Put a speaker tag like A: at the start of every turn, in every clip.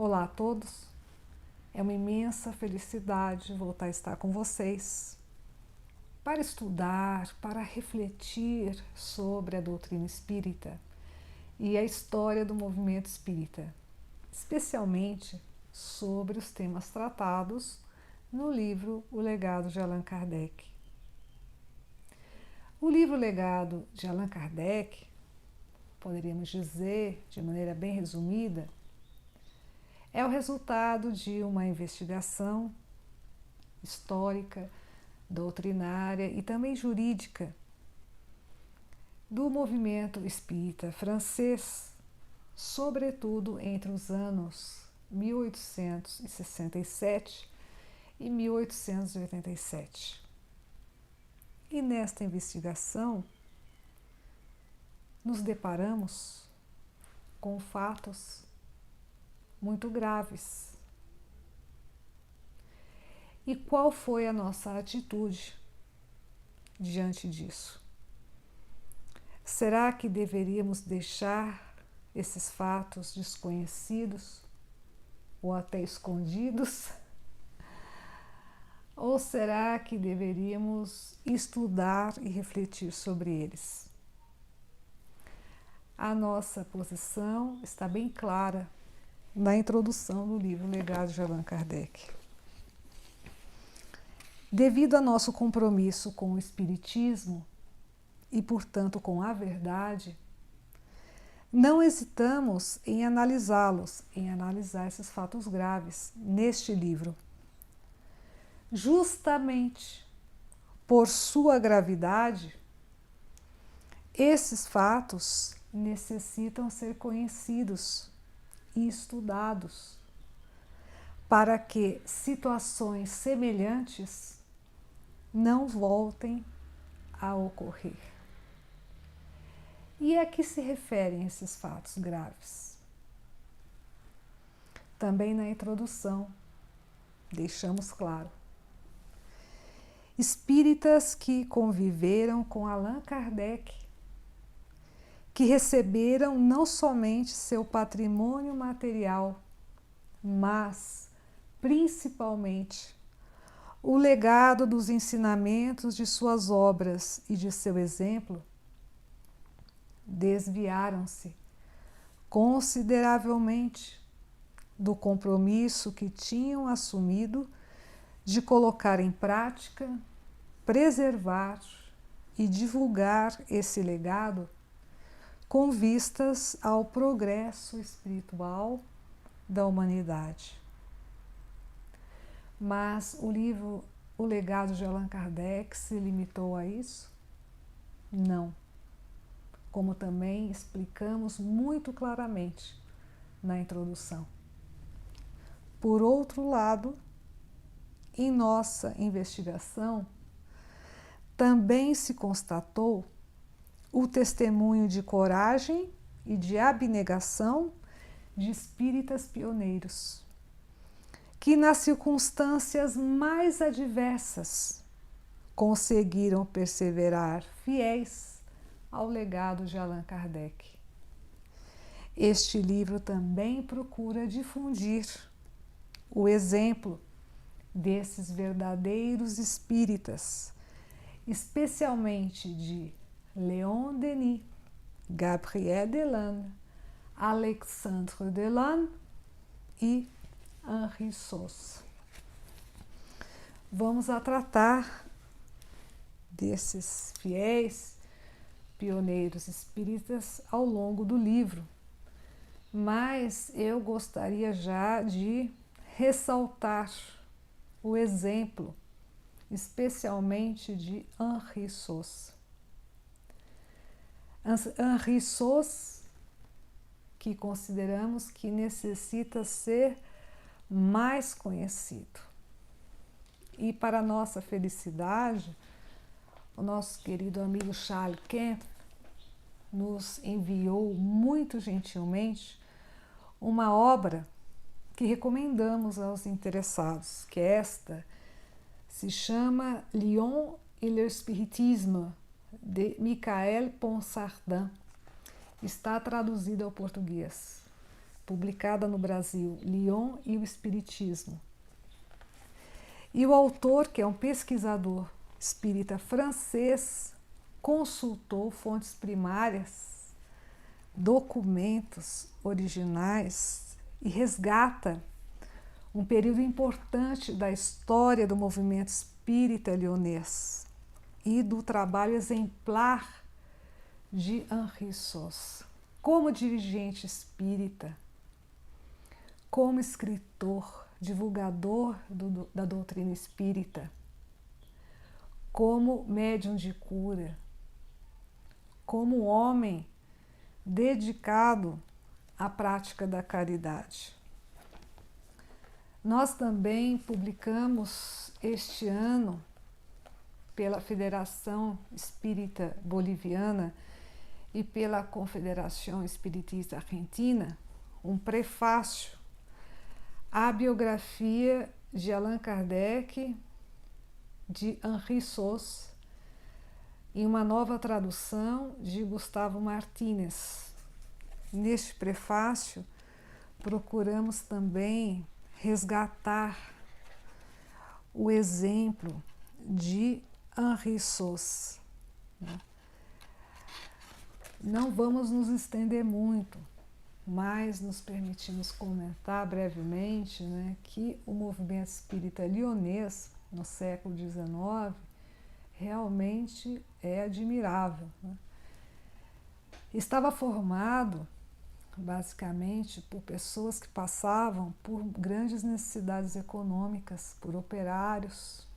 A: Olá a todos, é uma imensa felicidade voltar a estar com vocês para estudar, para refletir sobre a doutrina espírita e a história do movimento espírita, especialmente sobre os temas tratados no livro O Legado de Allan Kardec. O livro Legado de Allan Kardec, poderíamos dizer de maneira bem resumida, é o resultado de uma investigação histórica, doutrinária e também jurídica do movimento espírita francês, sobretudo entre os anos 1867 e 1887. E nesta investigação, nos deparamos com fatos muito graves. E qual foi a nossa atitude diante disso? Será que deveríamos deixar esses fatos desconhecidos ou até escondidos? Ou será que deveríamos estudar e refletir sobre eles? A nossa posição está bem clara na introdução do livro Legado de Allan Kardec. Devido a nosso compromisso com o Espiritismo e, portanto, com a verdade, não hesitamos em analisá-los, em analisar esses fatos graves neste livro. Justamente por sua gravidade, esses fatos necessitam ser conhecidos e estudados para que situações semelhantes não voltem a ocorrer. E a que se referem esses fatos graves? Também na introdução deixamos claro. Espíritas que conviveram com Allan Kardec, que receberam não somente seu patrimônio material, mas, principalmente, o legado dos ensinamentos de suas obras e de seu exemplo, desviaram-se consideravelmente do compromisso que tinham assumido de colocar em prática, preservar e divulgar esse legado com vistas ao progresso espiritual da humanidade. Mas o livro O Legado de Allan Kardec se limitou a isso? Não. Como também explicamos muito claramente na introdução. Por outro lado, em nossa investigação, também se constatou o testemunho de coragem e de abnegação de espíritas pioneiros, que nas circunstâncias mais adversas conseguiram perseverar fiéis ao legado de Allan Kardec. Este livro também procura difundir o exemplo desses verdadeiros espíritas, especialmente de Leon Denis, Gabriel Delanne, Alexandre Delanne e Henri Sauce. Vamos a tratar desses fiéis pioneiros espíritas ao longo do livro, mas eu gostaria já de ressaltar o exemplo, especialmente de Henri Sauce. Henri Sauce, que consideramos que necessita ser mais conhecido. E para nossa felicidade, o nosso querido amigo Charles Kemp nos enviou muito gentilmente uma obra que recomendamos aos interessados, que esta se chama Lyon et le Spiritisme, de Michael Ponsardin. Está traduzida ao português. publicada no Brasil, Lyon e o Espiritismo. E o autor, que é um pesquisador espírita francês, consultou fontes primárias, documentos originais e resgata um período importante da história do movimento espírita lyonês e do trabalho exemplar de Henri Sauce, como dirigente espírita, como escritor, divulgador da doutrina espírita, como médium de cura, como homem dedicado à prática da caridade. Nós também publicamos este ano, pela Federação Espírita Boliviana e pela Confederação Espiritista Argentina, um prefácio à biografia de Allan Kardec, de Henri Sauce, em uma nova tradução de Gustavo Martínez. Neste prefácio, procuramos também resgatar o exemplo de Henri Sauce. Não vamos nos estender muito, mas nos permitimos comentar brevemente, que o movimento espírita lyonês, no século XIX, realmente é admirável. Estava formado basicamente por pessoas que passavam por grandes necessidades econômicas, por operários,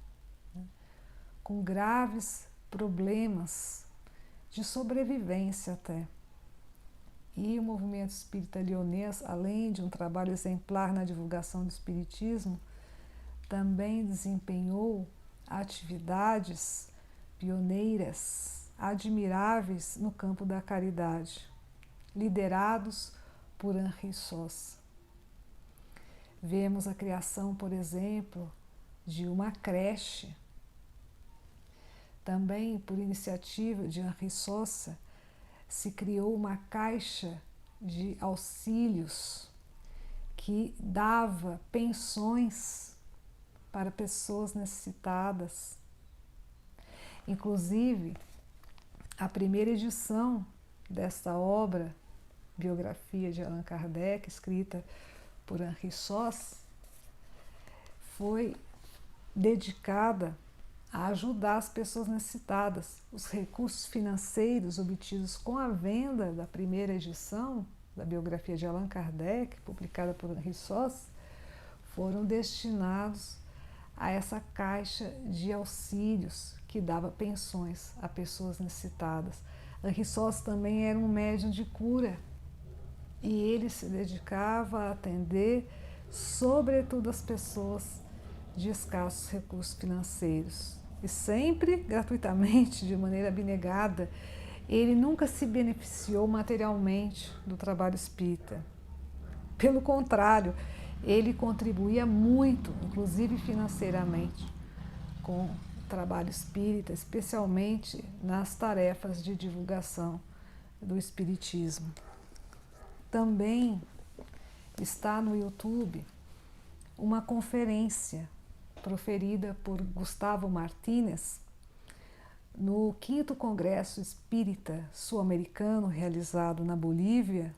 A: com graves problemas de sobrevivência até. E o movimento espírita lyonês, além de um trabalho exemplar na divulgação do espiritismo, também desempenhou atividades pioneiras, admiráveis no campo da caridade, liderados por Henri Sauce. Vemos a criação, por exemplo, de uma creche. Também, por iniciativa de Henri Sauce, se criou uma caixa de auxílios que dava pensões para pessoas necessitadas. Inclusive, a primeira edição desta obra, biografia de Allan Kardec, escrita por Henri Sauce, foi dedicada a ajudar as pessoas necessitadas. Os recursos financeiros obtidos com a venda da primeira edição da biografia de Allan Kardec, publicada por Henri Sauce, foram destinados a essa caixa de auxílios que dava pensões a pessoas necessitadas. Henri Sauce também era um médium de cura e ele se dedicava a atender, sobretudo, as pessoas de escassos recursos financeiros. E sempre gratuitamente, de maneira abnegada. Ele nunca se beneficiou materialmente do trabalho espírita. Pelo contrário, ele contribuía muito, inclusive financeiramente, com o trabalho espírita, especialmente nas tarefas de divulgação do espiritismo. Também está no YouTube uma conferência proferida por Gustavo Martínez no 5º Congresso Espírita Sul-Americano, realizado na Bolívia,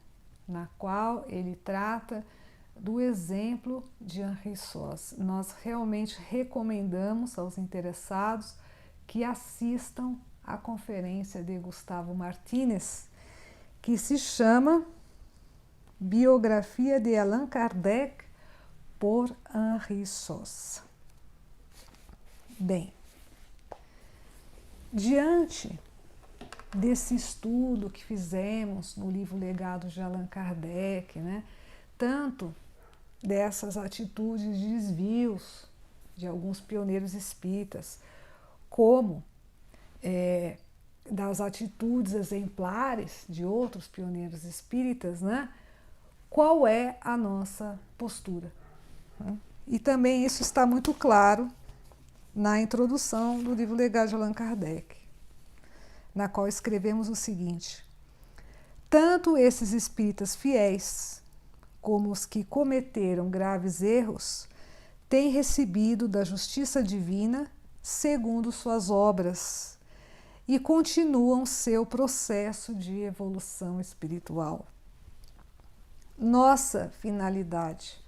A: na qual ele trata do exemplo de Henri Sauce. Nós realmente recomendamos aos interessados que assistam à conferência de Gustavo Martínez, que se chama Biografia de Allan Kardec por Henri Sauce. Bem, diante desse estudo que fizemos no livro Legado de Allan Kardec, tanto dessas atitudes de desvios de alguns pioneiros espíritas, como das atitudes exemplares de outros pioneiros espíritas, qual é a nossa postura? E também isso está muito claro na introdução do livro Legado de Allan Kardec, na qual escrevemos o seguinte: tanto esses espíritas fiéis como os que cometeram graves erros, têm recebido da justiça divina segundo suas obras e continuam seu processo de evolução espiritual. Nossa finalidade,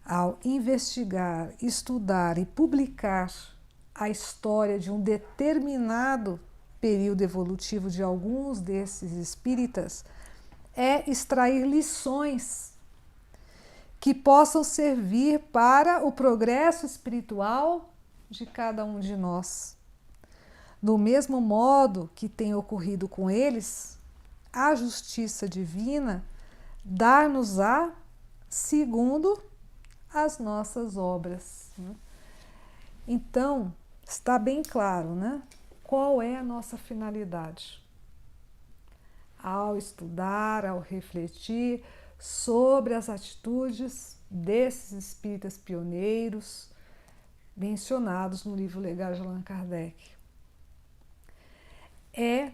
A: ao investigar, estudar e publicar a história de um determinado período evolutivo de alguns desses espíritas, é extrair lições que possam servir para o progresso espiritual de cada um de nós. Do mesmo modo que tem ocorrido com eles, a justiça divina dar-nos-á segundo as nossas obras. Então, está bem claro, né? Qual é a nossa finalidade? Ao estudar, ao refletir sobre as atitudes desses espíritas pioneiros mencionados no livro Legado de Allan Kardec, é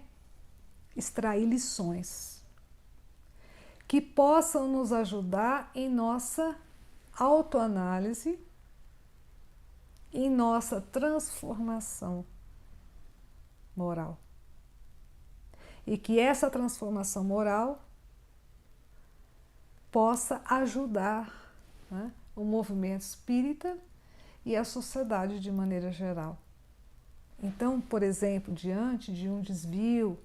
A: extrair lições que possam nos ajudar em nossa autoanálise, em nossa transformação moral. E que essa transformação moral possa ajudar, né, o movimento espírita e a sociedade de maneira geral. Então, por exemplo, diante de um desvio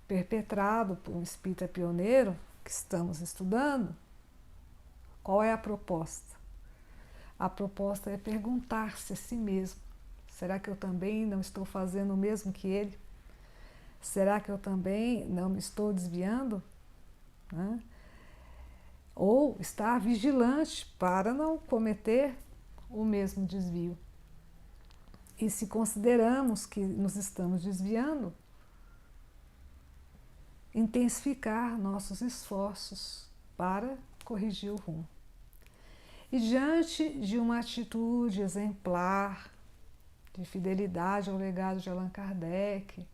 A: perpetrado por um espírita pioneiro que estamos estudando, qual é a proposta? A proposta é perguntar-se a si mesmo: será que eu também não estou fazendo o mesmo que ele? Será que eu também não me estou desviando? Né? Ou estar vigilante para não cometer o mesmo desvio. E se consideramos que nos estamos desviando, intensificar nossos esforços para corrigir o rumo. E diante de uma atitude exemplar, de fidelidade ao legado de Allan Kardec,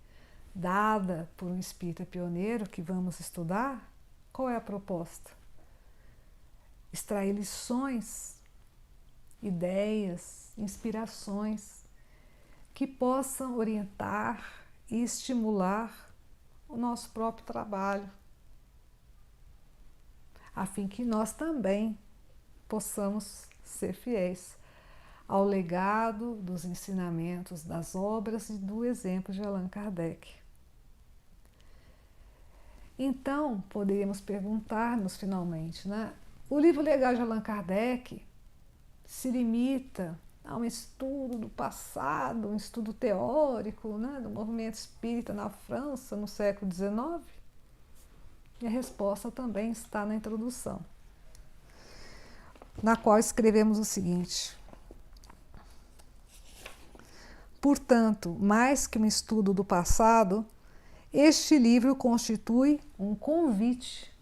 A: dada por um espírita pioneiro que vamos estudar, qual é a proposta? Extrair lições, ideias, inspirações que possam orientar e estimular o nosso próprio trabalho, a fim que nós também possamos ser fiéis ao legado dos ensinamentos, das obras e do exemplo de Allan Kardec. Então, poderíamos perguntar-nos finalmente, né? O livro Legado de Allan Kardec se limita a um estudo do passado, um estudo teórico, né, do movimento espírita na França no século XIX? E a resposta também está na introdução, na qual escrevemos o seguinte: portanto, mais que um estudo do passado, este livro constitui um convite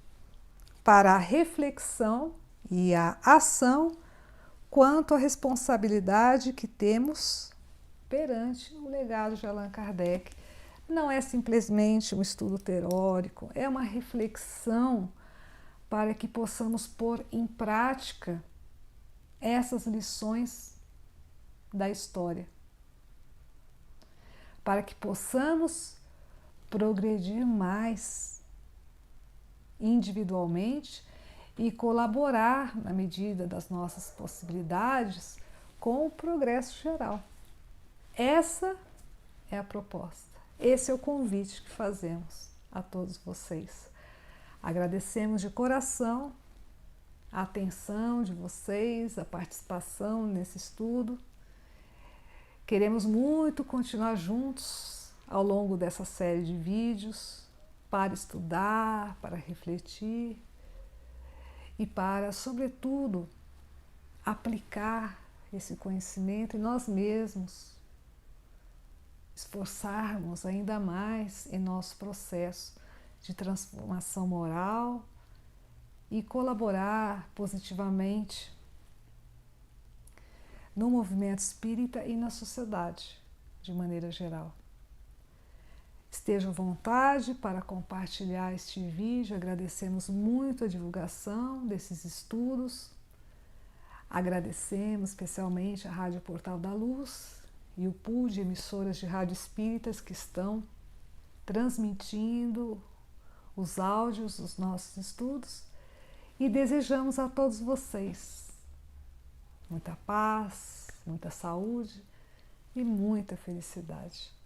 A: para a reflexão e a ação quanto à responsabilidade que temos perante o legado de Allan Kardec. Não é simplesmente um estudo teórico, é uma reflexão para que possamos pôr em prática essas lições da história, para que possamos progredir mais individualmente e colaborar, na medida das nossas possibilidades, com o progresso geral. Essa é a proposta, esse é o convite que fazemos a todos vocês. Agradecemos de coração a atenção de vocês, a participação nesse estudo. Queremos muito continuar juntos ao longo dessa série de vídeos para estudar, para refletir e para, sobretudo, aplicar esse conhecimento em nós mesmos, esforçarmos ainda mais em nosso processo de transformação moral e colaborar positivamente no movimento espírita e na sociedade, de maneira geral. Esteja à vontade para compartilhar este vídeo. Agradecemos muito a divulgação desses estudos. Agradecemos especialmente a Rádio Portal da Luz e o pool de emissoras de rádio espíritas que estão transmitindo os áudios dos nossos estudos, e desejamos a todos vocês muita paz, muita saúde e muita felicidade.